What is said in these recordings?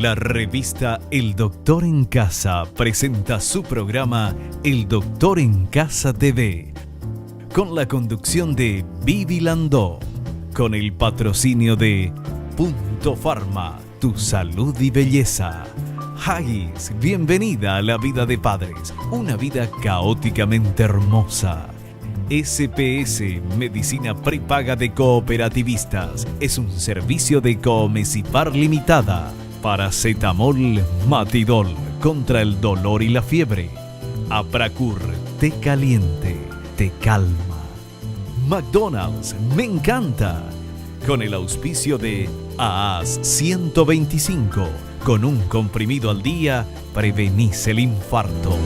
La revista El Doctor en Casa presenta su programa El Doctor en Casa TV, con la conducción de Vivi Landó, con el patrocinio de Punto Pharma, tu salud y belleza. Haggis, bienvenida a la vida de padres, una vida caóticamente hermosa. SPS, Medicina Prepaga de Cooperativistas, es un servicio de Coomesipar Limitada. Paracetamol Matidol, contra el dolor y la fiebre. Apracur, té caliente, te calma. McDonald's, me encanta. Con el auspicio de AAS 125, con un comprimido al día, prevenís el infarto.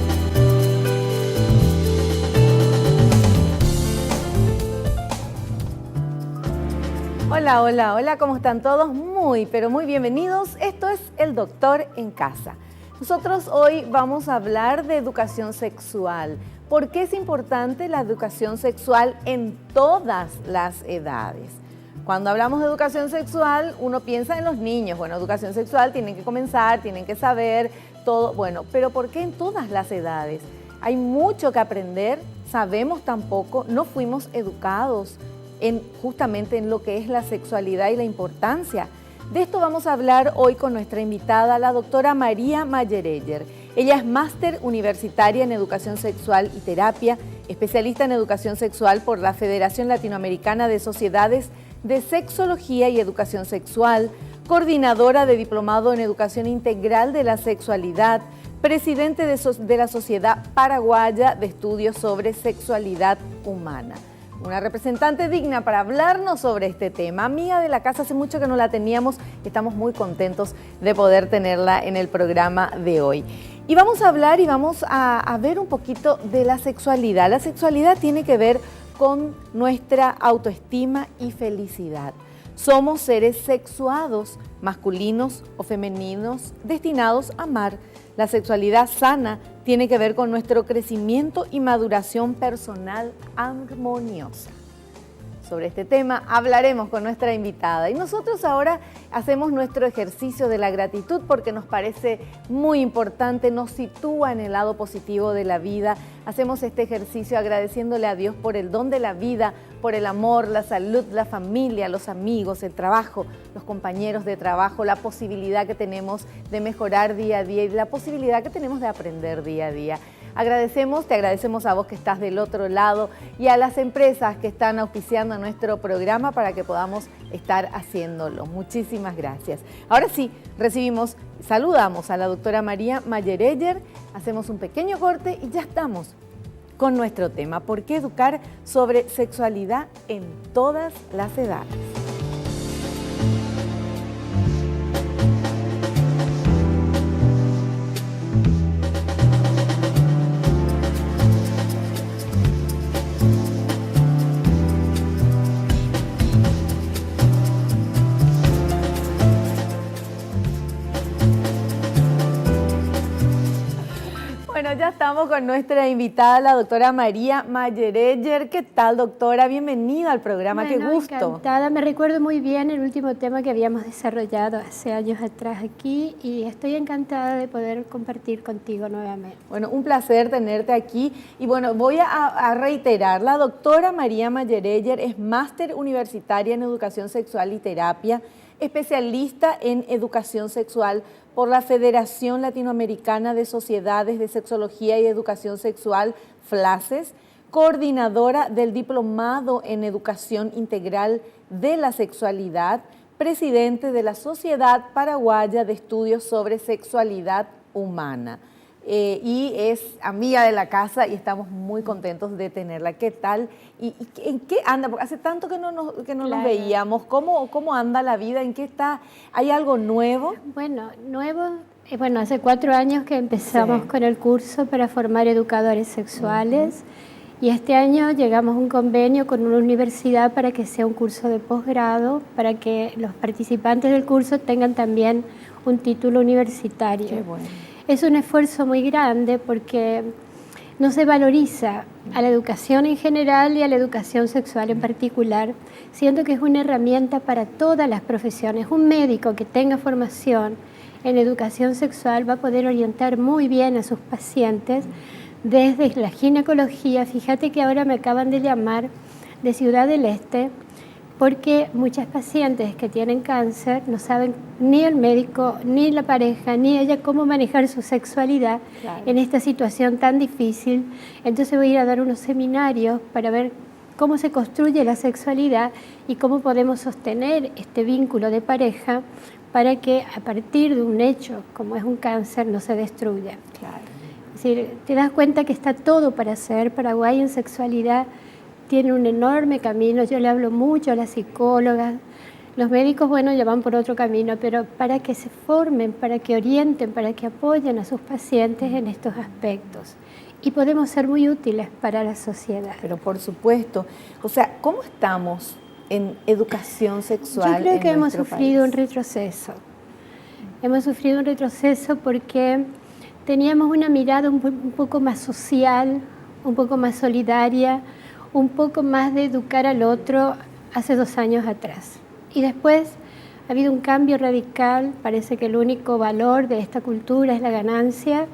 Hola, hola, hola, ¿cómo están todos? Pero muy bienvenidos. Esto es El Doctor en Casa. Nosotros hoy vamos a hablar de educación sexual. ¿Por qué es importante la educación sexual en todas las edades? Cuando hablamos de educación sexual, uno piensa en los niños. Bueno, educación sexual tienen que comenzar, tienen que saber todo. Bueno, pero ¿por qué en todas las edades? Hay mucho que aprender, sabemos tampoco, no fuimos educados justamente en lo que es la sexualidad y la importancia. De esto vamos a hablar hoy con nuestra invitada, la doctora María Mayereyer. Ella es máster universitaria en Educación Sexual y Terapia, especialista en Educación Sexual por la Federación Latinoamericana de Sociedades de Sexología y Educación Sexual, coordinadora de Diplomado en Educación Integral de la Sexualidad, presidente de la Sociedad Paraguaya de Estudios sobre Sexualidad Humana. Una representante digna para hablarnos sobre este tema. Amiga de la casa, hace mucho que no la teníamos, estamos muy contentos de poder tenerla en el programa de hoy. Y vamos a hablar y vamos a ver un poquito de la sexualidad. La sexualidad tiene que ver con nuestra autoestima y felicidad. Somos seres sexuados, masculinos o femeninos, destinados a amar. La sexualidad sana tiene que ver con nuestro crecimiento y maduración personal armoniosa. Sobre este tema hablaremos con nuestra invitada y nosotros ahora hacemos nuestro ejercicio de la gratitud porque nos parece muy importante, nos sitúa en el lado positivo de la vida. Hacemos este ejercicio agradeciéndole a Dios por el don de la vida, por el amor, la salud, la familia, los amigos, el trabajo, los compañeros de trabajo, la posibilidad que tenemos de mejorar día a día y la posibilidad que tenemos de aprender día a día. Te agradecemos a vos que estás del otro lado y a las empresas que están auspiciando nuestro programa para que podamos estar haciéndolo. Muchísimas gracias. Ahora sí, saludamos a la doctora María Mayereyer, hacemos un pequeño corte y ya estamos con nuestro tema. ¿Por qué educar sobre sexualidad en todas las edades? Bueno, ya estamos con nuestra invitada, la doctora María Mayereyer. ¿Qué tal, doctora? Bienvenida al programa, qué gusto. Encantada, me recuerdo muy bien el último tema que habíamos desarrollado hace años atrás aquí y estoy encantada de poder compartir contigo nuevamente. Bueno, un placer tenerte aquí y bueno, voy a reiterar, la doctora María Mayereyer es máster universitaria en Educación Sexual y Terapia, especialista en Educación Sexual por la Federación Latinoamericana de Sociedades de Sexología y Educación Sexual, FLASES, coordinadora del Diplomado en Educación Integral de la Sexualidad, presidente de la Sociedad Paraguaya de Estudios sobre Sexualidad Humana. Y es amiga de la casa y estamos muy contentos de tenerla. ¿Qué tal? ¿Y en qué anda? Porque hace tanto que no nos veíamos. ¿Cómo anda la vida? ¿En qué está? ¿Hay algo nuevo? Bueno, hace 4 años que empezamos con el curso para formar educadores sexuales y este año llegamos a un convenio con una universidad para que sea un curso de posgrado, para que los participantes del curso tengan también un título universitario. Qué bueno. Es un esfuerzo muy grande porque no se valoriza a la educación en general y a la educación sexual en particular, siendo que es una herramienta para todas las profesiones. Un médico que tenga formación en educación sexual va a poder orientar muy bien a sus pacientes desde la ginecología. Fíjate que ahora me acaban de llamar de Ciudad del Este porque muchas pacientes que tienen cáncer no saben ni el médico, ni la pareja, ni ella cómo manejar su sexualidad en esta situación tan difícil. Entonces voy a ir a dar unos seminarios para ver cómo se construye la sexualidad y cómo podemos sostener este vínculo de pareja para que a partir de un hecho como es un cáncer no se destruya. Claro. Es decir, te das cuenta que está todo para hacer. Paraguay en sexualidad tiene un enorme camino. Yo le hablo mucho a las psicólogas. Los médicos, bueno, ya van por otro camino, pero para que se formen, para que orienten, para que apoyen a sus pacientes en estos aspectos. Y podemos ser muy útiles para la sociedad. Pero por supuesto. O sea, ¿cómo estamos en educación sexual? Yo creo que hemos nuestro sufrido país? un retroceso. Hemos sufrido un retroceso porque teníamos una mirada un poco más social, un poco más solidaria, un poco más de educar al otro hace 2 años atrás. Y después ha habido un cambio radical. Parece que el único valor de esta cultura es la ganancia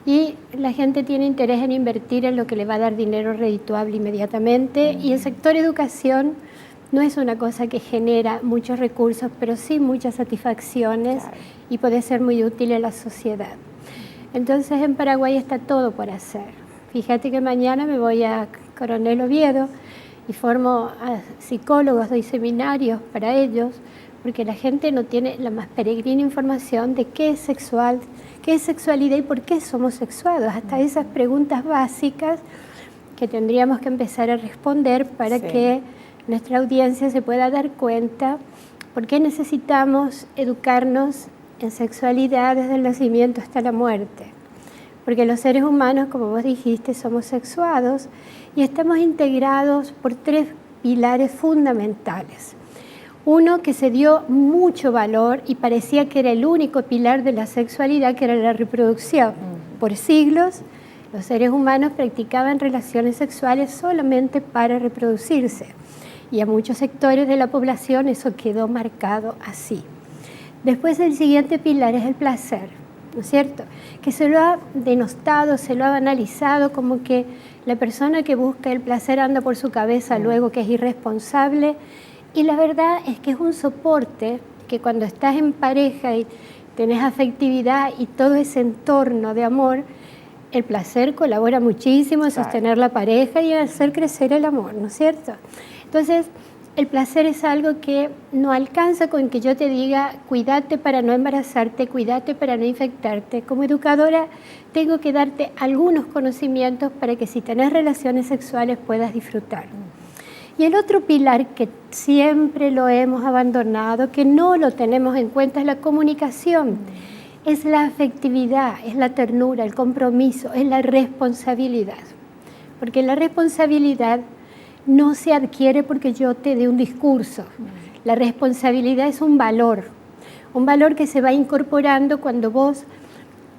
y la gente tiene interés en invertir en lo que le va a dar dinero redituable inmediatamente. Y el sector educación no es una cosa que genera muchos recursos, pero sí muchas satisfacciones y puede ser muy útil a la sociedad. Entonces en Paraguay está todo por hacer. Fíjate que mañana me voy a Coronel Oviedo y formo a psicólogos, doy seminarios para ellos, porque la gente no tiene la más peregrina información de qué es sexual, qué es sexualidad y por qué somos sexuados. Hasta esas preguntas básicas que tendríamos que empezar a responder para que nuestra audiencia se pueda dar cuenta por qué necesitamos educarnos en sexualidad desde el nacimiento hasta la muerte. Porque los seres humanos, como vos dijiste, somos sexuados y estamos integrados por 3 pilares fundamentales. Uno que se dio mucho valor y parecía que era el único pilar de la sexualidad, que era la reproducción. Por siglos, los seres humanos practicaban relaciones sexuales solamente para reproducirse. Y a muchos sectores de la población eso quedó marcado así. Después el siguiente pilar es el placer, ¿no es cierto? Que se lo ha denostado, se lo ha banalizado como que la persona que busca el placer anda por su cabeza luego que es irresponsable. Y la verdad es que es un soporte que cuando estás en pareja y tenés afectividad y todo ese entorno de amor, el placer colabora muchísimo en sostener la pareja y en hacer crecer el amor, ¿no es cierto? Entonces, el placer es algo que no alcanza con que yo te diga, cuídate para no embarazarte, cuídate para no infectarte. Como educadora, tengo que darte algunos conocimientos para que si tenés relaciones sexuales puedas disfrutar. Y el otro pilar que siempre lo hemos abandonado, que no lo tenemos en cuenta, es la comunicación. Es la afectividad, es la ternura, el compromiso, es la responsabilidad. Porque la responsabilidad no se adquiere porque yo te dé un discurso. La responsabilidad es un valor que se va incorporando cuando vos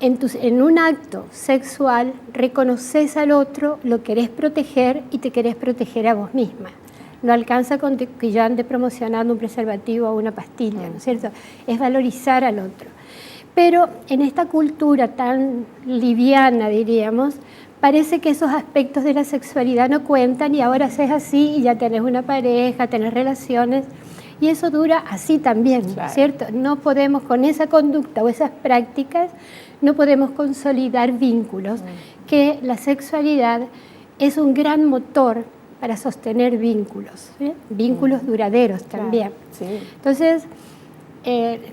en un acto sexual reconoces al otro, lo querés proteger y te querés proteger a vos misma. No alcanza con que yo ande promocionando un preservativo o una pastilla, ¿no es cierto? Es valorizar al otro. Pero en esta cultura tan liviana, diríamos, parece que esos aspectos de la sexualidad no cuentan y ahora haces así y ya tenés una pareja, tenés relaciones y eso dura así también, ¿cierto? No podemos con esa conducta o esas prácticas, no podemos consolidar vínculos, que la sexualidad es un gran motor para sostener vínculos, ¿sí? Vínculos duraderos también. Entonces,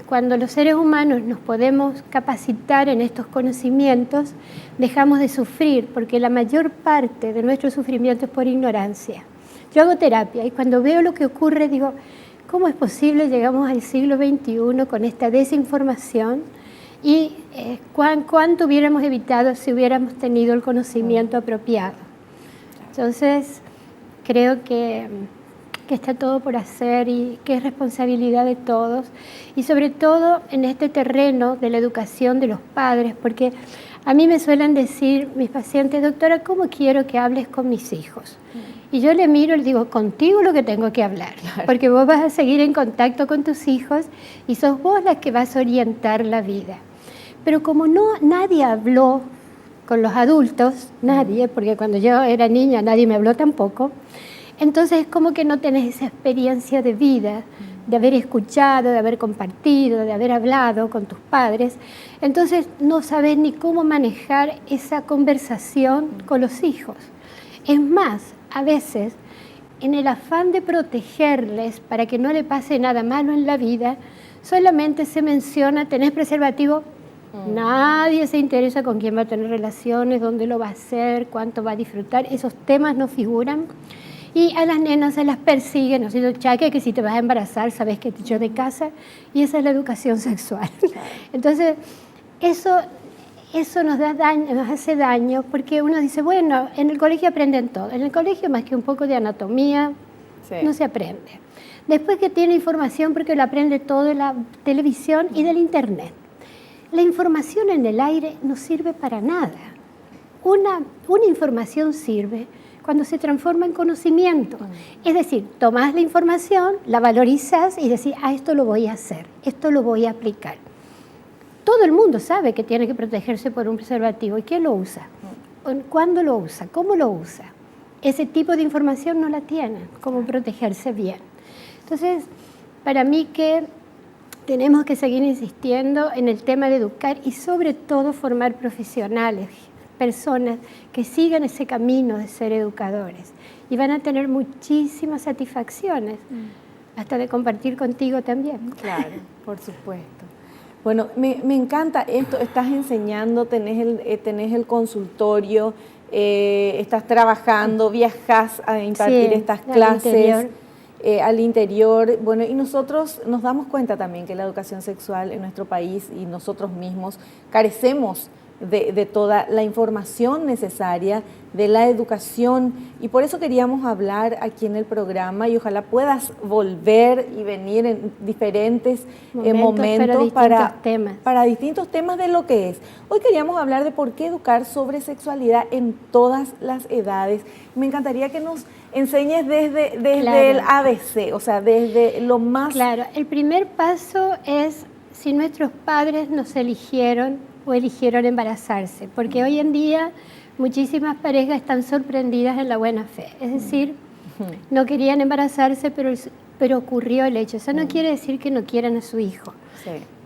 cuando los seres humanos nos podemos capacitar en estos conocimientos, dejamos de sufrir, porque la mayor parte de nuestro sufrimiento es por ignorancia. Yo hago terapia y cuando veo lo que ocurre digo, ¿cómo es posible llegamos al siglo XXI con esta desinformación? Y ¿cuánto hubiéramos evitado si hubiéramos tenido el conocimiento apropiado? Entonces, creo que está todo por hacer y que es responsabilidad de todos y sobre todo en este terreno de la educación de los padres, porque a mí me suelen decir mis pacientes, doctora, ¿cómo quiero que hables con mis hijos? Y yo le miro y le digo, contigo lo que tengo que hablar, porque vos vas a seguir en contacto con tus hijos y sos vos la que vas a orientar la vida. Pero como nadie habló con los adultos, nadie, porque cuando yo era niña nadie me habló tampoco, entonces es como que no tenés esa experiencia de vida, de haber escuchado, de haber compartido, de haber hablado con tus padres. Entonces no sabes ni cómo manejar esa conversación con los hijos. Es más, a veces, en el afán de protegerles para que no le pase nada malo en la vida, solamente se menciona, ¿tenés preservativo? Nadie se interesa con quién va a tener relaciones, dónde lo va a hacer, cuánto va a disfrutar. Esos temas no figuran. Y a las nenas se las persiguen, haciendo chaque, que si te vas a embarazar, sabes que te echó de casa. Y esa es la educación sexual. Entonces, eso nos da daño, nos hace daño, porque uno dice, bueno, en el colegio aprenden todo. En el colegio, más que un poco de anatomía, no se aprende. Después que tiene información, porque lo aprende todo de la televisión y del internet. La información en el aire no sirve para nada. Una información sirve cuando se transforma en conocimiento. Es decir, tomás la información, la valorizas y decís, esto lo voy a hacer, esto lo voy a aplicar. Todo el mundo sabe que tiene que protegerse por un preservativo. ¿Y quién lo usa? ¿Cuándo lo usa? ¿Cómo lo usa? Ese tipo de información no la tienen, cómo protegerse bien. Entonces, para mí que tenemos que seguir insistiendo en el tema de educar y sobre todo formar profesionales, personas que sigan ese camino de ser educadores y van a tener muchísimas satisfacciones, hasta de compartir contigo también. Claro, por supuesto. Bueno, me encanta esto, estás enseñando, tenés el consultorio, estás trabajando, viajas a impartir estas clases. Al interior, bueno, y nosotros nos damos cuenta también que la educación sexual en nuestro país y nosotros mismos carecemos de toda la información necesaria, de la educación, y por eso queríamos hablar aquí en el programa y ojalá puedas volver y venir en diferentes momentos para distintos temas de lo que es. Hoy queríamos hablar de por qué educar sobre sexualidad en todas las edades. Me encantaría que nos enseñes desde el ABC, o sea, desde lo más... Claro, el primer paso es si nuestros padres nos eligieron o eligieron embarazarse, porque hoy en día muchísimas parejas están sorprendidas en la buena fe, es decir, no querían embarazarse, pero ocurrió el hecho. Eso no quiere decir que no quieran a su hijo,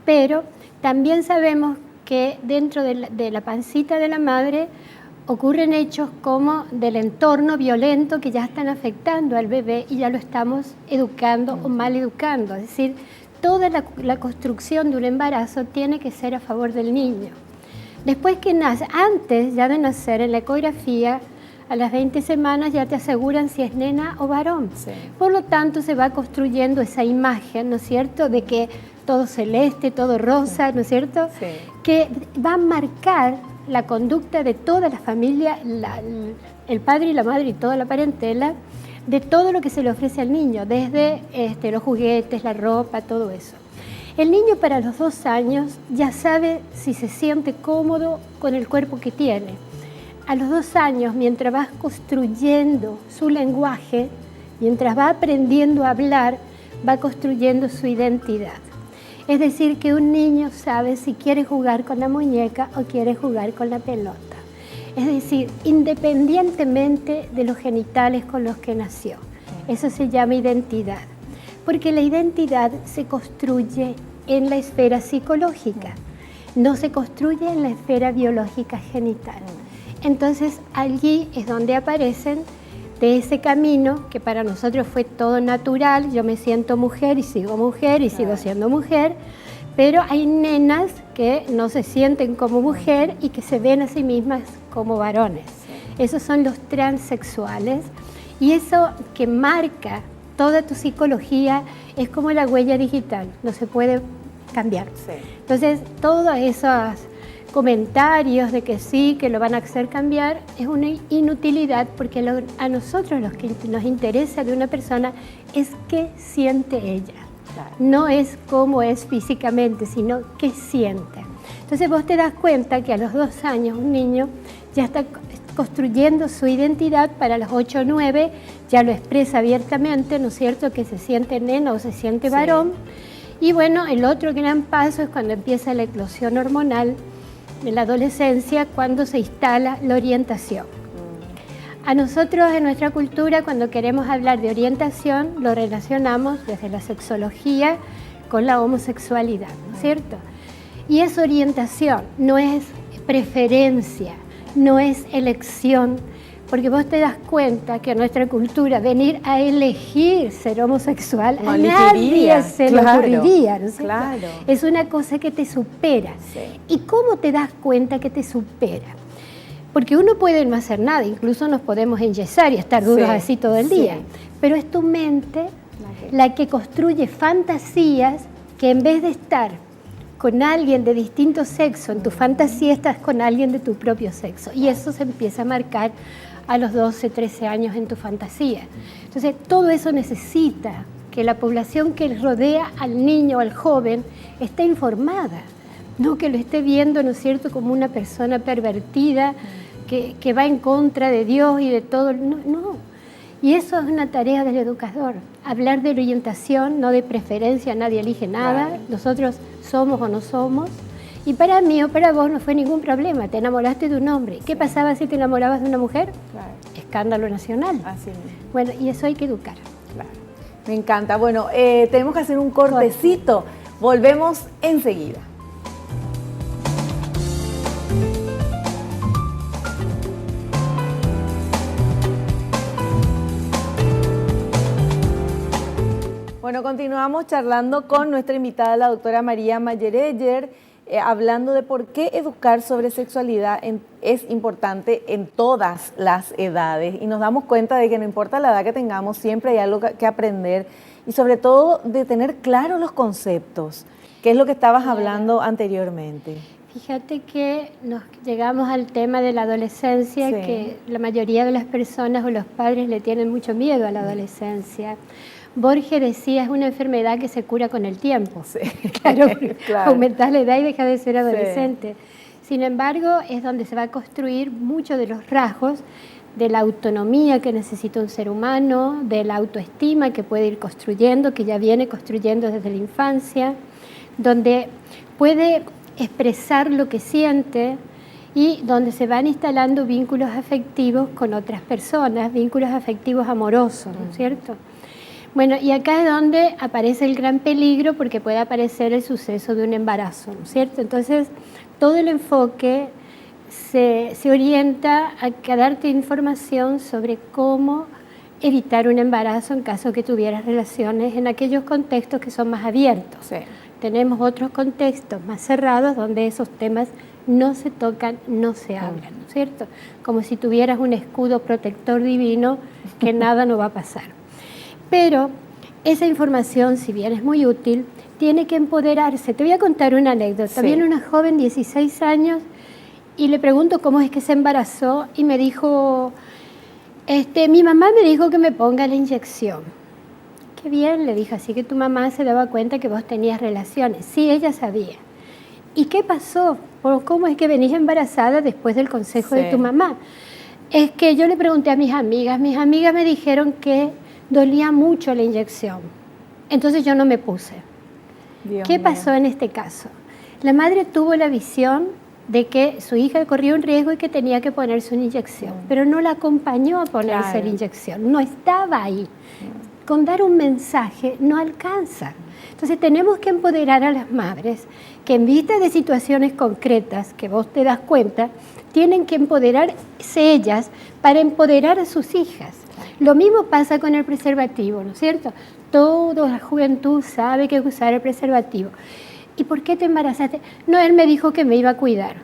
pero también sabemos que dentro de la pancita de la madre ocurren hechos como del entorno violento que ya están afectando al bebé y ya lo estamos educando o mal educando. Es decir, toda la construcción de un embarazo tiene que ser a favor del niño. Después que nace, antes ya de nacer, en la ecografía, a las 20 semanas ya te aseguran si es nena o varón. Por lo tanto, se va construyendo esa imagen, ¿no es cierto?, de que todo celeste, todo rosa, ¿no es cierto?, que va a marcar la conducta de toda la familia, el padre y la madre y toda la parentela, de todo lo que se le ofrece al niño, desde los juguetes, la ropa, todo eso. El niño para los 2 años ya sabe si se siente cómodo con el cuerpo que tiene. A los 2 años, mientras vas construyendo su lenguaje, mientras va aprendiendo a hablar, va construyendo su identidad. Es decir, que un niño sabe si quiere jugar con la muñeca o quiere jugar con la pelota. Es decir, independientemente de los genitales con los que nació. Eso se llama identidad. Porque la identidad se construye en la esfera psicológica, no se construye en la esfera biológica genital. Entonces, allí es donde aparecen de ese camino que para nosotros fue todo natural. Yo me siento mujer y sigo siendo mujer, pero hay nenas que no se sienten como mujer y que se ven a sí mismas como varones. Esos son los transexuales, y eso que marca toda tu psicología es como la huella digital, no se puede cambiar. Entonces, todos esos comentarios de que sí, que lo van a hacer cambiar, es una inutilidad, porque a nosotros lo que nos interesa de una persona es qué siente ella. No es cómo es físicamente, sino qué siente. Entonces vos te das cuenta que a los 2 años un niño ya está construyendo su identidad. Para los 8 o 9 ya lo expresa abiertamente, ¿no es cierto?, que se siente nena o se siente varón. Y bueno, el otro gran paso es cuando empieza la eclosión hormonal en la adolescencia, cuando se instala la orientación. A nosotros en nuestra cultura, cuando queremos hablar de orientación, lo relacionamos desde la sexología con la homosexualidad, ¿no es cierto? Y es orientación, no es preferencia, no es elección, porque vos te das cuenta que en nuestra cultura venir a elegir ser homosexual no a nadie se le ocurriría, ¿no es cierto? Claro. Es una cosa que te supera. Sí. ¿Y cómo te das cuenta que te supera? Porque uno puede no hacer nada, incluso nos podemos enyesar y estar duros Sí, así todo el día, pero es tu mente la que construye fantasías que en vez de estar con alguien de distinto sexo, en tu fantasía estás con alguien de tu propio sexo, y eso se empieza a marcar a los 12, 13 años en tu fantasía. Entonces, todo eso necesita que la población que rodea al niño o al joven esté informada, no que lo esté viendo, ¿no es cierto?, como una persona pervertida que va en contra de Dios y de todo. No. Y eso es una tarea del educador, hablar de orientación, no de preferencia, nadie elige nada, Claro. Nosotros somos o no somos. Y para mí o para vos no fue ningún problema, te enamoraste de un hombre. ¿Qué pasaba si te enamorabas de una mujer? Claro. Escándalo nacional. Así mismo. Bueno, y eso hay que educar. Claro. Me encanta. Bueno, tenemos que hacer un cortecito. Volvemos enseguida. Bueno, continuamos charlando con nuestra invitada, la doctora María Mayereyer, hablando de por qué educar sobre sexualidad es importante en todas las edades. Y nos damos cuenta de que no importa la edad que tengamos, siempre hay algo que aprender. Y sobre todo de tener claros los conceptos, que es lo que estabas hablando anteriormente. Fíjate que nos llegamos al tema de la adolescencia, Sí. que la mayoría de las personas o los padres le tienen mucho miedo a la adolescencia. Borges decía, es una enfermedad que se cura con el tiempo. Sí. Claro, Claro. aumentás la edad y dejas de ser adolescente. Sin embargo, es donde se va a construir muchos de los rasgos de la autonomía que necesita un ser humano, de la autoestima que puede ir construyendo, que ya viene construyendo desde la infancia, donde puede expresar lo que siente y donde se van instalando vínculos afectivos con otras personas, vínculos afectivos amorosos, ¿no es cierto? Bueno, y acá es donde aparece el gran peligro, porque puede aparecer el suceso de un embarazo, ¿no es cierto? Entonces, todo el enfoque se orienta a darte información sobre cómo evitar un embarazo en caso que tuvieras relaciones en aquellos contextos que son más abiertos. Sí. Tenemos otros contextos más cerrados donde esos temas no se tocan, no se hablan, ¿no es cierto? Como si tuvieras un escudo protector divino que nada no va a pasar. Pero esa información, si bien es muy útil, tiene que empoderarse. Te voy a contar una anécdota. Sí. Viene una joven, 16 años, y le pregunto cómo es que se embarazó, y me dijo, mi mamá me dijo que me ponga la inyección. Qué bien, le dije, así que tu mamá se daba cuenta que vos tenías relaciones. Sí, ella sabía. ¿Y qué pasó? ¿Cómo es que venís embarazada después del consejo de tu mamá? Es que yo le pregunté a mis amigas me dijeron que dolía mucho la inyección, entonces yo no me puse. Dios ¿Qué mío. pasó en este caso? La madre tuvo la visión de que su hija corría un riesgo y que tenía que ponerse una inyección, pero no la acompañó a ponerse Claro. la inyección, no estaba ahí. Con dar un mensaje no alcanza. Entonces tenemos que empoderar a las madres que en vista de situaciones concretas que vos te das cuenta, tienen que empoderarse ellas para empoderar a sus hijas. Lo mismo pasa con el preservativo, ¿no es cierto? Toda la juventud sabe que usar el preservativo. ¿Y por qué te embarazaste? No, él me dijo que me iba a cuidar.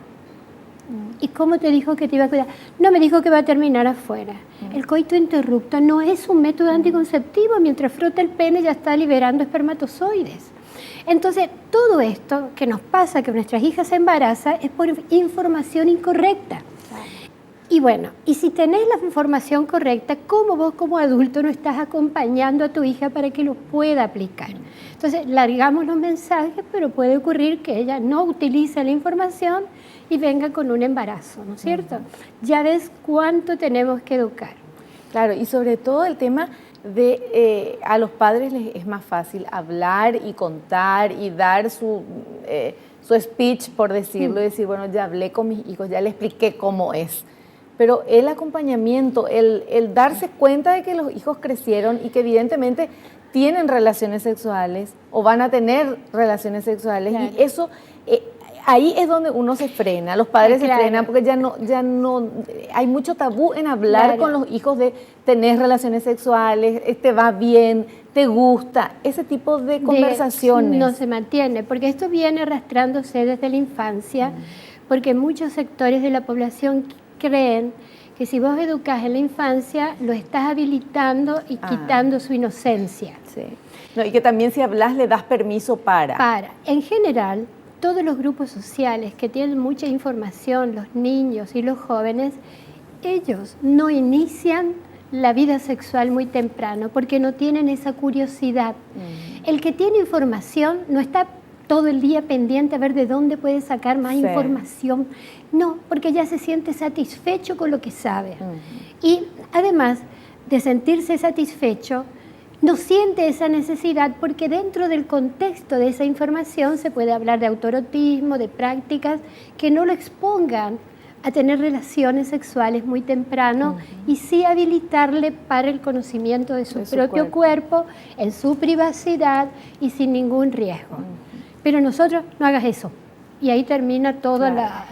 ¿Y cómo te dijo que te iba a cuidar? No, me dijo que va a terminar afuera. El coito interrupto no es un método anticonceptivo. Mientras frota el pene ya está liberando espermatozoides. Entonces, todo esto que nos pasa, que nuestras hijas se embarazan, es por información incorrecta. Y bueno, y si tenés la información correcta, ¿cómo vos como adulto no estás acompañando a tu hija para que lo pueda aplicar? Entonces, largamos los mensajes, pero puede ocurrir que ella no utilice la información y venga con un embarazo, ¿no es cierto? Ya ves cuánto tenemos que educar. Claro, y sobre todo el tema a los padres les es más fácil hablar y contar y dar su speech, por decirlo, y decir, bueno, ya hablé con mis hijos, ya les expliqué cómo es. Pero el acompañamiento, el darse cuenta de que los hijos crecieron y que evidentemente tienen relaciones sexuales o van a tener relaciones sexuales, claro. Y eso, ahí es donde uno se frena, los padres se frenan porque ya no, hay mucho tabú en hablar con los hijos de tener relaciones sexuales, te va bien, te gusta, ese tipo de conversaciones. No se mantiene, porque esto viene arrastrándose desde la infancia, porque muchos sectores de la población creen que si vos educás en la infancia, lo estás habilitando y quitando su inocencia. Sí. No, y que también si hablas le das permiso para. En general, todos los grupos sociales que tienen mucha información, los niños y los jóvenes, ellos no inician la vida sexual muy temprano porque no tienen esa curiosidad. El que tiene información no está todo el día pendiente a ver de dónde puede sacar más información. No, porque ya se siente satisfecho con lo que sabe. Y además de sentirse satisfecho, no siente esa necesidad porque dentro del contexto de esa información se puede hablar de autoerotismo, de prácticas que no lo expongan a tener relaciones sexuales muy temprano y sí habilitarle para el conocimiento de su propio cuerpo, en su privacidad y sin ningún riesgo. Pero nosotros no hagas eso. Y ahí termina toda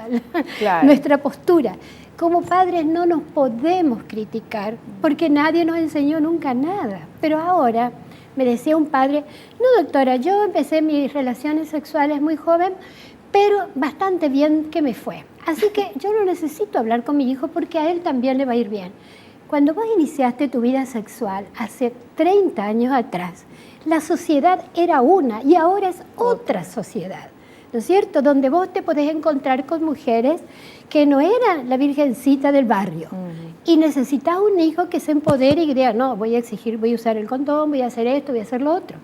nuestra postura. Como padres no nos podemos criticar porque nadie nos enseñó nunca nada. Pero ahora me decía un padre, no doctora, yo empecé mis relaciones sexuales muy joven, pero bastante bien que me fue. Así que yo no necesito hablar con mi hijo porque a él también le va a ir bien. Cuando vos iniciaste tu vida sexual hace 30 años atrás, la sociedad era una y ahora es otra sociedad, ¿no es cierto? Donde vos te podés encontrar con mujeres que no eran la virgencita del barrio y necesitas un hijo que se empodere y que diga, no, voy a exigir, voy a usar el condón, voy a hacer esto, voy a hacer lo otro.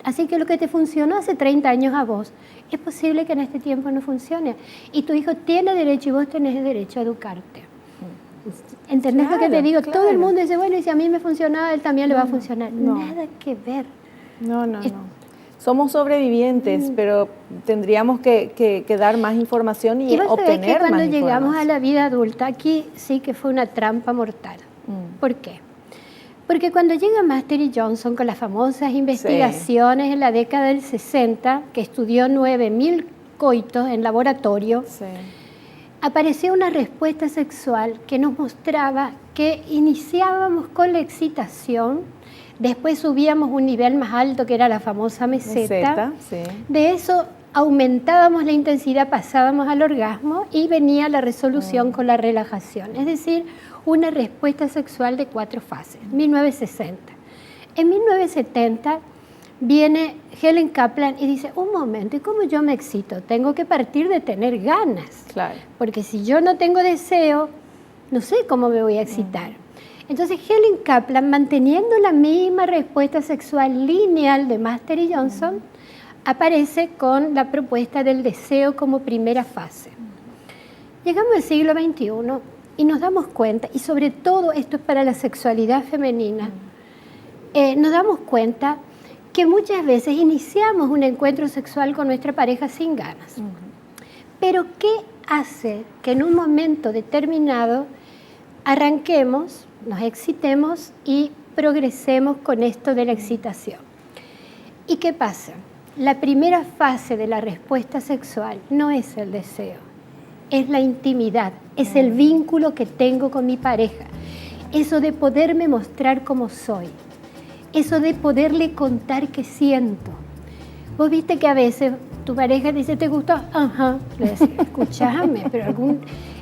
Así que lo que te funcionó hace 30 años a vos, es posible que en este tiempo no funcione. Y tu hijo tiene derecho y vos tenés derecho a educarte. ¿Entendés lo que te digo? Todo el mundo dice, bueno, y si a mí me funciona, a él también le va a funcionar. Nada que ver. No. Somos sobrevivientes, pero tendríamos que dar más información y obtener más información. Que cuando llegamos a la vida adulta, aquí sí que fue una trampa mortal. ¿Por qué? Porque cuando llega Master y Johnson con las famosas investigaciones en la década del 60, que estudió 9.000 coitos en laboratorio, apareció una respuesta sexual que nos mostraba que iniciábamos con la excitación, después subíamos un nivel más alto que era la famosa meseta, de eso aumentábamos la intensidad, pasábamos al orgasmo y venía la resolución con la relajación, es decir, una respuesta sexual de 4 fases, 1960. En 1970 viene Helen Kaplan y dice, un momento, ¿y cómo yo me excito? Tengo que partir de tener ganas, porque si yo no tengo deseo, no sé cómo me voy a excitar. Entonces Helen Kaplan, manteniendo la misma respuesta sexual lineal de Master y Johnson, aparece con la propuesta del deseo como primera fase. Llegamos al siglo XXI y nos damos cuenta, y sobre todo esto es para la sexualidad femenina, nos damos cuenta que muchas veces iniciamos un encuentro sexual con nuestra pareja sin ganas. Pero ¿qué hace que en un momento determinado arranquemos, nos excitemos y progresemos con esto de la excitación? ¿Y qué pasa? La primera fase de la respuesta sexual no es el deseo, es la intimidad, es el vínculo que tengo con mi pareja, eso de poderme mostrar como soy, eso de poderle contar qué siento. Vos viste que a veces tu pareja dice, ¿te gustó? Ajá, le decís, escúchame, pero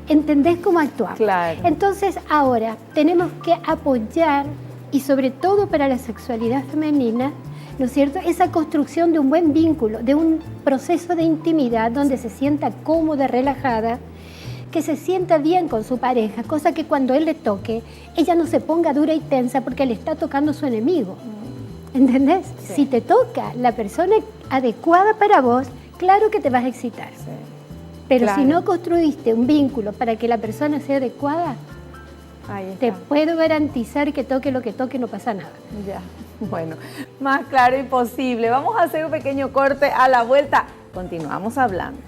¿entendés cómo actuar? Claro. Entonces ahora tenemos que apoyar, y sobre todo para la sexualidad femenina, ¿no es cierto?, esa construcción de un buen vínculo, de un proceso de intimidad donde se sienta cómoda, relajada, que se sienta bien con su pareja, cosa que cuando él le toque, ella no se ponga dura y tensa porque le está tocando su enemigo. ¿Entendés? Sí. Si te toca la persona adecuada para vos, claro que te vas a excitar. Pero si no construiste un vínculo para que la persona sea adecuada, Ahí está. Te puedo garantizar que toque lo que toque, no pasa nada. Ya, bueno, más claro imposible. Vamos a hacer un pequeño corte. A la vuelta continuamos hablando.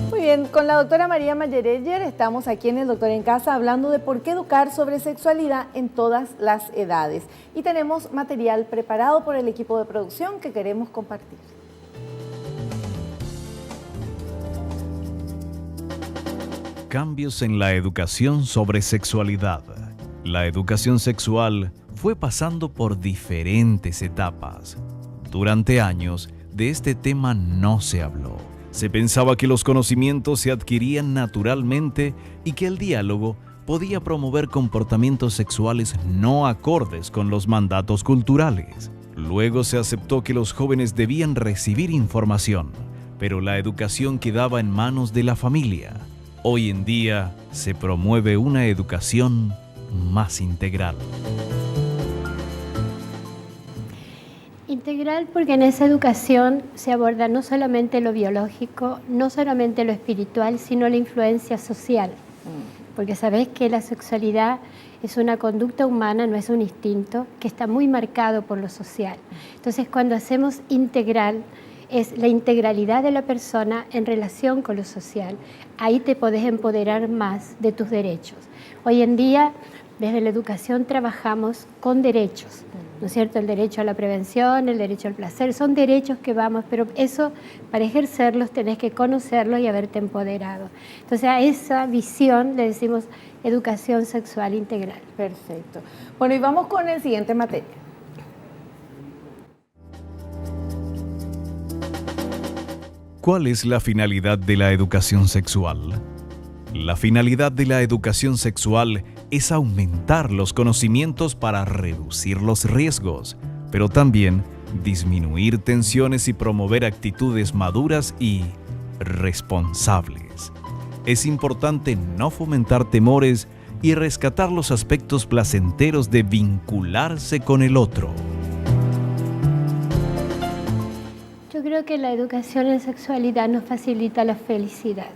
Muy bien, con la doctora María Mayereyer estamos aquí en El Doctor en Casa hablando de por qué educar sobre sexualidad en todas las edades. Y tenemos material preparado por el equipo de producción que queremos compartir. Cambios en la educación sobre sexualidad. La educación sexual fue pasando por diferentes etapas. Durante años, de este tema no se habló. Se pensaba que los conocimientos se adquirían naturalmente y que el diálogo podía promover comportamientos sexuales no acordes con los mandatos culturales. Luego se aceptó que los jóvenes debían recibir información, pero la educación quedaba en manos de la familia. Hoy en día se promueve una educación más integral. Integral porque en esa educación se aborda no solamente lo biológico, no solamente lo espiritual, sino la influencia social. Porque sabés que la sexualidad es una conducta humana, no es un instinto, que está muy marcado por lo social. Entonces, cuando hacemos integral, es la integralidad de la persona en relación con lo social. Ahí te podés empoderar más de tus derechos. Hoy en día, desde la educación trabajamos con derechos, ¿no es cierto? El derecho a la prevención, el derecho al placer, son derechos que vamos, pero eso, para ejercerlos, tenés que conocerlos y haberte empoderado. Entonces, a esa visión le decimos educación sexual integral. Perfecto. Bueno, y vamos con el siguiente material. ¿Cuál es la finalidad de la educación sexual? La finalidad de la educación sexual es aumentar los conocimientos para reducir los riesgos, pero también disminuir tensiones y promover actitudes maduras y responsables. Es importante no fomentar temores y rescatar los aspectos placenteros de vincularse con el otro. Yo creo que la educación en sexualidad nos facilita la felicidad.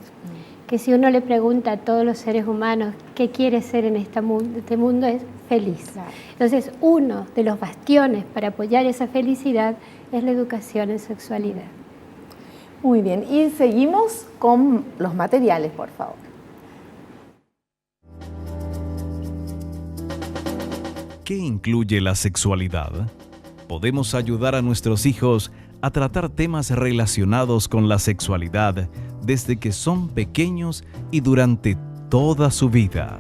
Que si uno le pregunta a todos los seres humanos qué quiere ser en este mundo es feliz. Claro. Entonces, uno de los bastiones para apoyar esa felicidad es la educación en sexualidad. Muy bien, y seguimos con los materiales, por favor. ¿Qué incluye la sexualidad? Podemos ayudar a nuestros hijos a tratar temas relacionados con la sexualidad desde que son pequeños y durante toda su vida.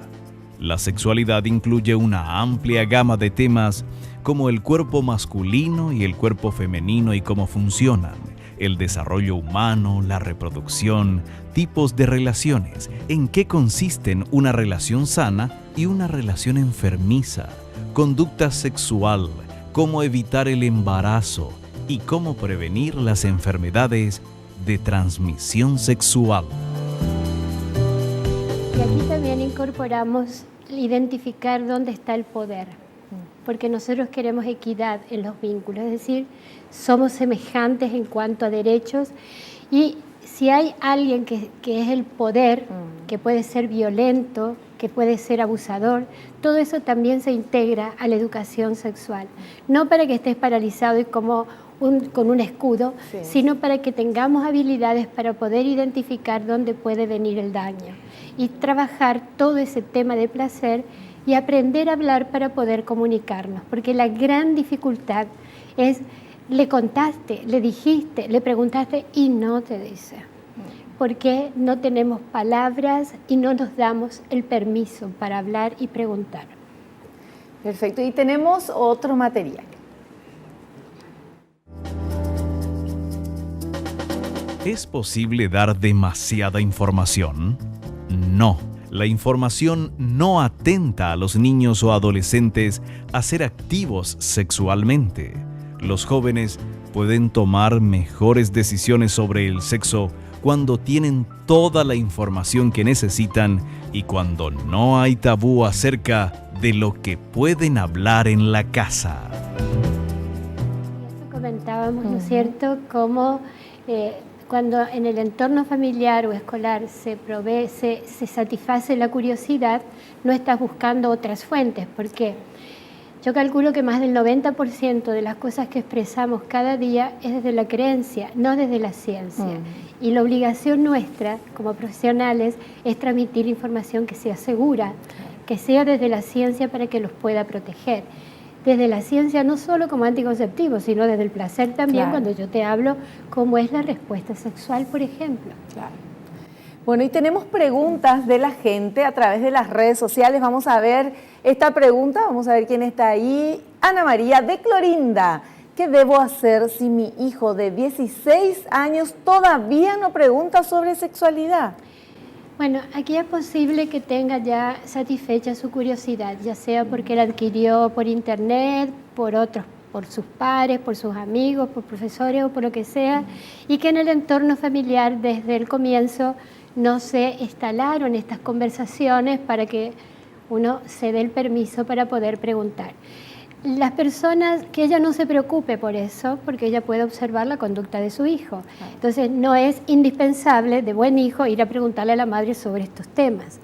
La sexualidad incluye una amplia gama de temas como el cuerpo masculino y el cuerpo femenino y cómo funcionan, el desarrollo humano, la reproducción, tipos de relaciones, en qué consisten una relación sana y una relación enfermiza, conducta sexual, cómo evitar el embarazo y cómo prevenir las enfermedades de transmisión sexual. Y aquí también incorporamos identificar dónde está el poder, porque nosotros queremos equidad en los vínculos, es decir, somos semejantes en cuanto a derechos y si hay alguien que es el poder, que puede ser violento, que puede ser abusador, todo eso también se integra a la educación sexual. No para que estés paralizado y con un escudo, sí, sino para que tengamos habilidades para poder identificar dónde puede venir el daño y trabajar todo ese tema de placer y aprender a hablar para poder comunicarnos, porque la gran dificultad es le contaste, le dijiste, le preguntaste y no te dice. Porque no tenemos palabras y no nos damos el permiso para hablar y preguntar. Perfecto, y tenemos otro material. ¿Es posible dar demasiada información? No, la información no atenta a los niños o adolescentes a ser activos sexualmente. Los jóvenes pueden tomar mejores decisiones sobre el sexo cuando tienen toda la información que necesitan y cuando no hay tabú acerca de lo que pueden hablar en la casa. Eso comentábamos mencionábamos, ¿no es cierto?, cómo cuando en el entorno familiar o escolar se satisface la curiosidad, no estás buscando otras fuentes, porque yo calculo que más del 90% de las cosas que expresamos cada día es desde la creencia, no desde la ciencia. Y la obligación nuestra como profesionales es transmitir información que sea segura, que sea desde la ciencia para que los pueda proteger. Desde la ciencia no solo como anticonceptivo, sino desde el placer también, cuando yo te hablo cómo es la respuesta sexual, por ejemplo. Claro. Bueno, y tenemos preguntas de la gente a través de las redes sociales. Vamos a ver esta pregunta, vamos a ver quién está ahí. Ana María de Clorinda. ¿Qué debo hacer si mi hijo de 16 años todavía no pregunta sobre sexualidad? Bueno, aquí es posible que tenga ya satisfecha su curiosidad, ya sea porque la adquirió por internet, por otros, por sus pares, por sus amigos, por profesores o por lo que sea, y que en el entorno familiar desde el comienzo no se instalaron estas conversaciones para que uno se dé el permiso para poder preguntar. Las personas, que ella no se preocupe por eso, porque ella puede observar la conducta de su hijo. Entonces no es indispensable de buen hijo ir a preguntarle a la madre sobre estos temas.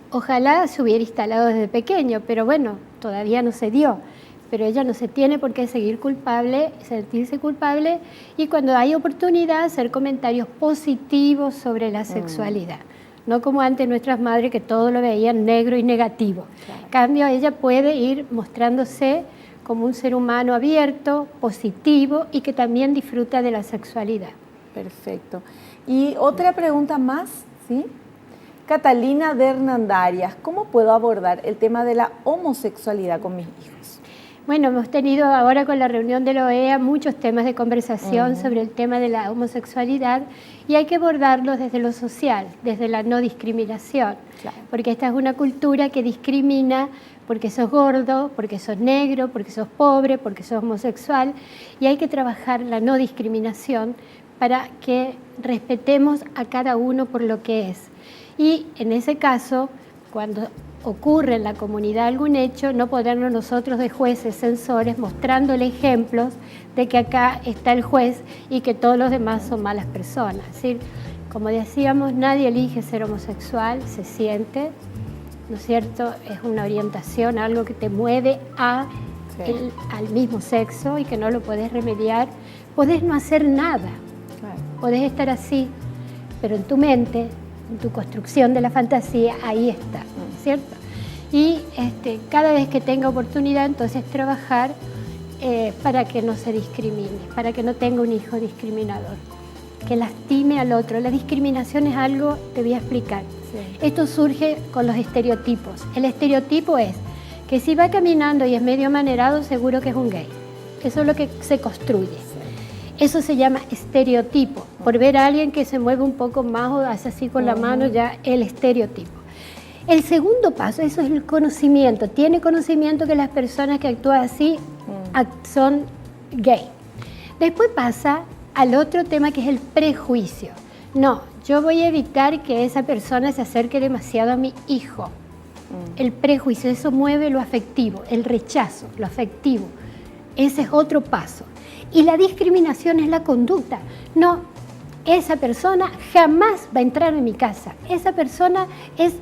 Ojalá se hubiera instalado desde pequeño, pero bueno, todavía no se dio. Pero ella no se tiene por qué sentirse culpable, y cuando hay oportunidad hacer comentarios positivos sobre la sexualidad. No como antes nuestras madres que todo lo veían negro y negativo. En cambio, ella puede ir mostrándose como un ser humano abierto, positivo y que también disfruta de la sexualidad. Perfecto. Y otra pregunta más, ¿sí? Catalina de Hernandarias, ¿cómo puedo abordar el tema de la homosexualidad con mis hijos? Bueno, hemos tenido ahora con la reunión de la OEA muchos temas de conversación sobre el tema de la homosexualidad, y hay que abordarlo desde lo social, desde la no discriminación, porque esta es una cultura que discrimina porque sos gordo, porque sos negro, porque sos pobre, porque sos homosexual, y hay que trabajar la no discriminación para que respetemos a cada uno por lo que es. Y en ese caso, cuando ocurre en la comunidad algún hecho, no ponernos nosotros de jueces, censores, mostrándole ejemplos de que acá está el juez y que todos los demás son malas personas. Es decir, como decíamos, nadie elige ser homosexual, se siente, ¿no es cierto? Es una orientación, algo que te mueve al mismo sexo y que no lo podés remediar. Podés no hacer nada, podés estar así, pero en tu mente, en tu construcción de la fantasía, ahí está, ¿cierto? Y cada vez que tenga oportunidad, entonces trabajar para que no se discrimine, para que no tenga un hijo discriminador, que lastime al otro. La discriminación es algo, te voy a explicar. Esto surge con los estereotipos. El estereotipo es que si va caminando y es medio amanerado, seguro que es un gay. Eso es lo que se construye. Eso se llama estereotipo. Por ver a alguien que se mueve un poco más o hace así con la mano, ya el estereotipo. El segundo paso, eso es el conocimiento. Tiene conocimiento que las personas que actúan así son gay. Después pasa al otro tema, que es el prejuicio. No, yo voy a evitar que esa persona se acerque demasiado a mi hijo. El prejuicio, eso mueve lo afectivo, el rechazo, lo afectivo. Ese es otro paso. Y la discriminación es la conducta. No, esa persona jamás va a entrar en mi casa. Esa persona es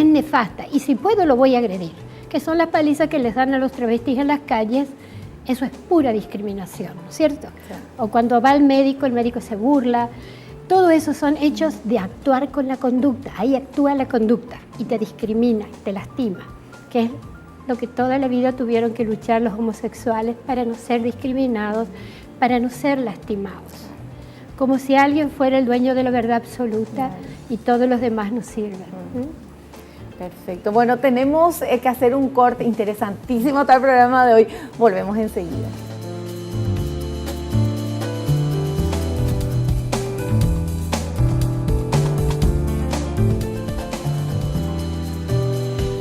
nefasta y si puedo lo voy a agredir. Que son las palizas que les dan a los travestis en las calles. Eso es pura discriminación, ¿no es cierto? O cuando va al médico, el médico se burla. Todo eso son hechos de actuar con la conducta. Ahí actúa la conducta y te discrimina, te lastima, que es lo que toda la vida tuvieron que luchar los homosexuales para no ser discriminados, para no ser lastimados. Como si alguien fuera el dueño de la verdad absoluta y todos los demás nos sirven. Perfecto. Bueno, tenemos que hacer un corte interesantísimo para el programa de hoy. Volvemos enseguida.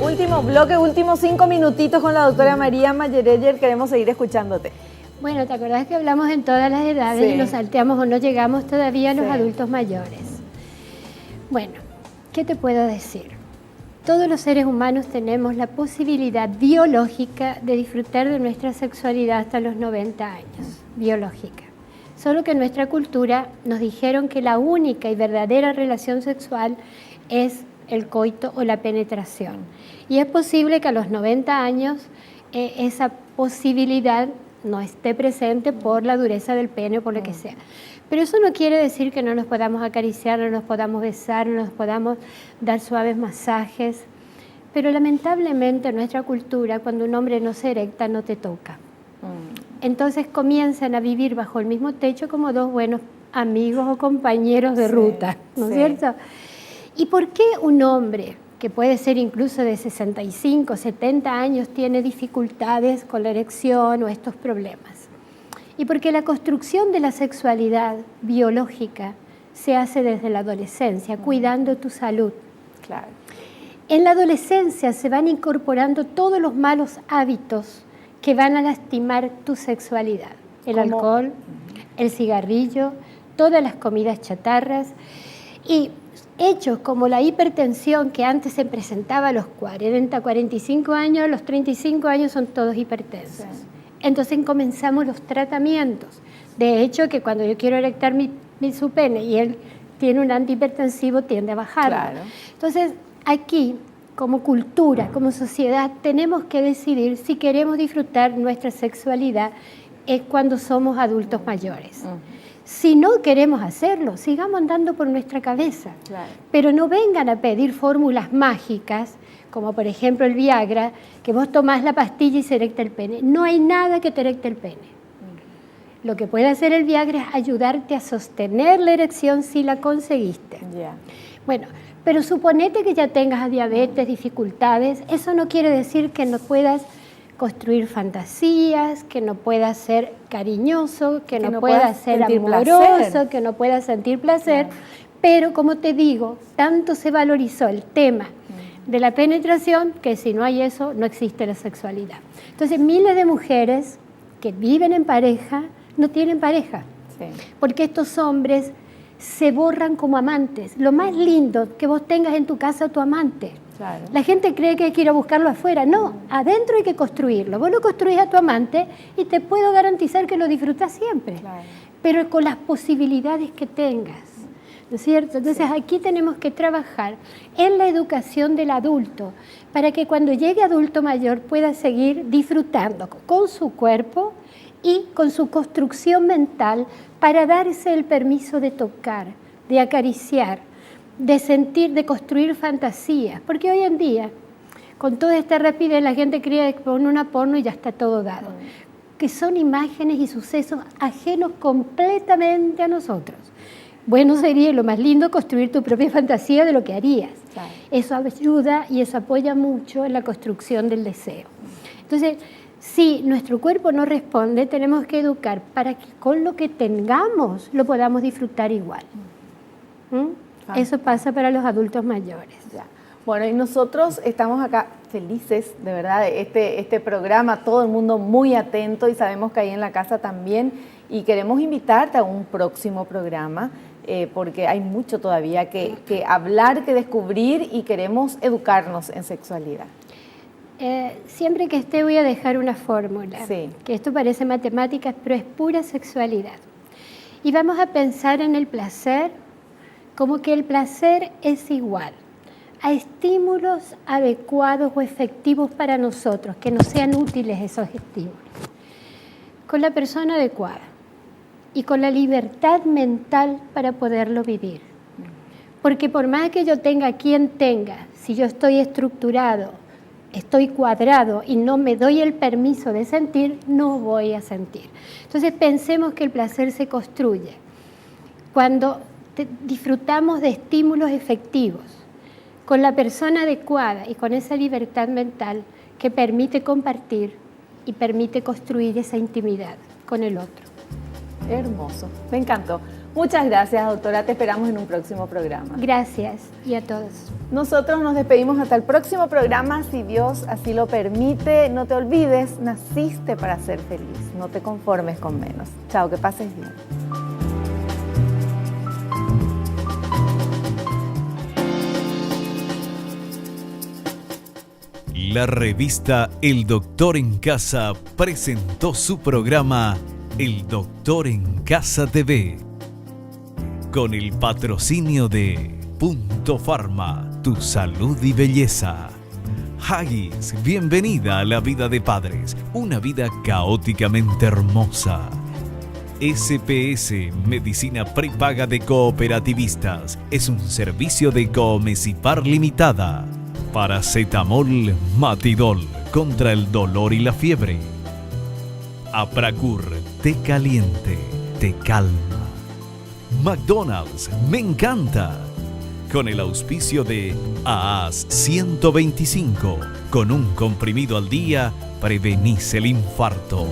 Último bloque, últimos 5 minutitos con la doctora María Mayereyer. Queremos seguir escuchándote. Bueno, ¿te acordás que hablamos en todas las edades y nos salteamos o no llegamos todavía a los adultos mayores? Bueno, ¿qué te puedo decir? Todos los seres humanos tenemos la posibilidad biológica de disfrutar de nuestra sexualidad hasta los 90 años, biológica. Solo que en nuestra cultura nos dijeron que la única y verdadera relación sexual es el coito o la penetración. Y es posible que a los 90 años esa posibilidad no esté presente por la dureza del pene o por lo que sea. Pero eso no quiere decir que no nos podamos acariciar, no nos podamos besar, no nos podamos dar suaves masajes. Pero lamentablemente en nuestra cultura, cuando un hombre no se erecta, no te toca. Entonces comienzan a vivir bajo el mismo techo como dos buenos amigos o compañeros de ruta, ¿no es cierto? ¿Y por qué un hombre, que puede ser incluso de 65, 70 años, tiene dificultades con la erección o estos problemas? Y porque la construcción de la sexualidad biológica se hace desde la adolescencia, cuidando tu salud. Claro. En la adolescencia se van incorporando todos los malos hábitos que van a lastimar tu sexualidad. El alcohol, el cigarrillo, todas las comidas chatarras y hechos como la hipertensión que antes se presentaba a los 40, 45 años, a los 35 años son todos hipertensos. Sí. Entonces comenzamos los tratamientos. De hecho, que cuando yo quiero erectar su pene y él tiene un antihipertensivo, tiende a bajar. Claro. Entonces, aquí, como cultura, como sociedad, tenemos que decidir si queremos disfrutar nuestra sexualidad cuando somos adultos mayores. Si no queremos hacerlo, sigamos andando por nuestra cabeza. Claro. Pero no vengan a pedir fórmulas mágicas, como por ejemplo el Viagra, que vos tomás la pastilla y se erecta el pene. No hay nada que te erecte el pene. Lo que puede hacer el Viagra es ayudarte a sostener la erección si la conseguiste. Bueno, pero suponete que ya tengas diabetes, dificultades, eso no quiere decir que no puedas construir fantasías, que no puedas ser cariñoso, que no puedas ser amoroso, que no puedas sentir placer, pero como te digo, tanto se valorizó el tema de la penetración que si no hay eso, no existe la sexualidad. Entonces, miles de mujeres que viven en pareja no tienen pareja, porque estos hombres se borran como amantes. Lo más lindo que vos tengas en tu casa tu amante. Claro. La gente cree que hay que ir a buscarlo afuera. No, adentro hay que construirlo. Vos lo construís a tu amante y te puedo garantizar que lo disfrutas siempre, pero con las posibilidades que tengas, ¿no es cierto? Entonces aquí tenemos que trabajar en la educación del adulto para que cuando llegue adulto mayor pueda seguir disfrutando con su cuerpo y con su construcción mental para darse el permiso de tocar, de acariciar, de sentir, de construir fantasías. Porque hoy en día, con toda esta rapidez, la gente cree que pone una porno y ya está todo dado. Que son imágenes y sucesos ajenos completamente a nosotros. Bueno, sería lo más lindo construir tu propia fantasía de lo que harías. Claro. Eso ayuda y eso apoya mucho en la construcción del deseo. Entonces, si nuestro cuerpo no responde, tenemos que educar para que con lo que tengamos lo podamos disfrutar igual. Eso pasa para los adultos mayores. Bueno, y nosotros estamos acá felices, de verdad, de este programa, todo el mundo muy atento y sabemos que ahí en la casa también, y queremos invitarte a un próximo programa porque hay mucho todavía que hablar, que descubrir y queremos educarnos en sexualidad. Siempre que esté voy a dejar una fórmula, que esto parece matemáticas, pero es pura sexualidad. Y vamos a pensar en el placer como que el placer es igual a estímulos adecuados o efectivos para nosotros, que nos sean útiles esos estímulos, con la persona adecuada y con la libertad mental para poderlo vivir. Porque por más que yo tenga quien tenga, si yo estoy estructurado, estoy cuadrado y no me doy el permiso de sentir, no voy a sentir. Entonces pensemos que el placer se construye cuando disfrutamos de estímulos efectivos, con la persona adecuada y con esa libertad mental que permite compartir y permite construir esa intimidad con el otro. Hermoso, me encantó. Muchas gracias, doctora. Te esperamos en un próximo programa. Gracias y a todos. Nosotros nos despedimos hasta el próximo programa, si Dios así lo permite. No te olvides, naciste para ser feliz. No te conformes con menos. Chao, que pases bien. La revista El Doctor en Casa presentó su programa El Doctor en Casa TV, con el patrocinio de Punto Pharma, tu salud y belleza. Haggis, bienvenida a la vida de padres, una vida caóticamente hermosa. SPS, Medicina Prepaga de Cooperativistas, es un servicio de Coomesipar Limitada. Paracetamol Matidol, contra el dolor y la fiebre. Apracur, té caliente, te calma. McDonald's, me encanta. Con el auspicio de AAS 125, con un comprimido al día, prevenís el infarto.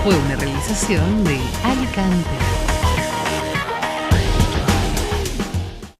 Fue una realización de Alicante.